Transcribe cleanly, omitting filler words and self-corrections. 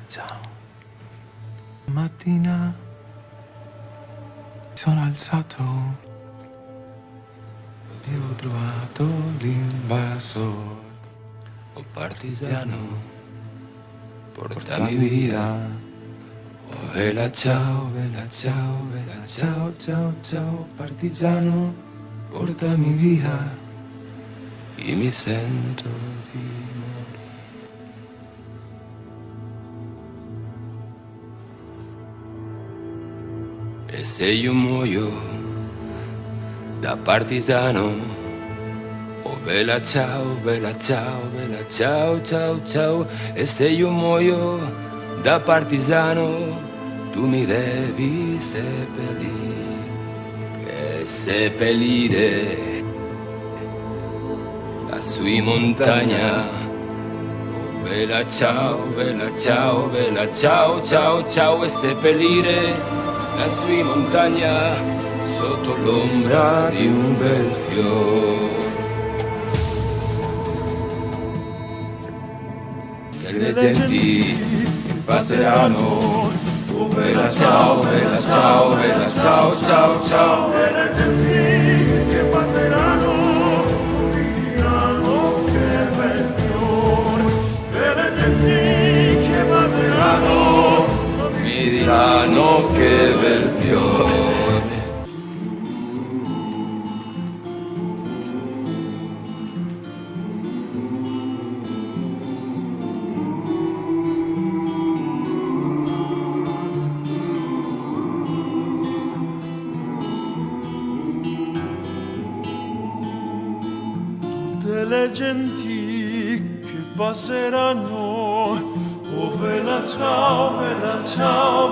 ciao. Mattina mi sono alzato e ho trovato l'invasor. Oh partigiano, Portami via. Oh, vela ciao, ciao, partigiano, portami via. e mi sento di morire. E se io muoio da partigiano, oh vela ciao, ciao. E se io muoio da partigiano, tu mi devi seppellire. E seppellire lassù in montagna. Oh vela ciao, ciao. E seppellire lassù in montagna sotto l'ombra di un bel fiore. Le genti passeranno, oh vela ciao, ciao. E le genti che passeranno diranno che bel fiore. E le genti che passeranno Mi diranno che bel fiore. tutte le genti che passeranno. Oh vela ciao,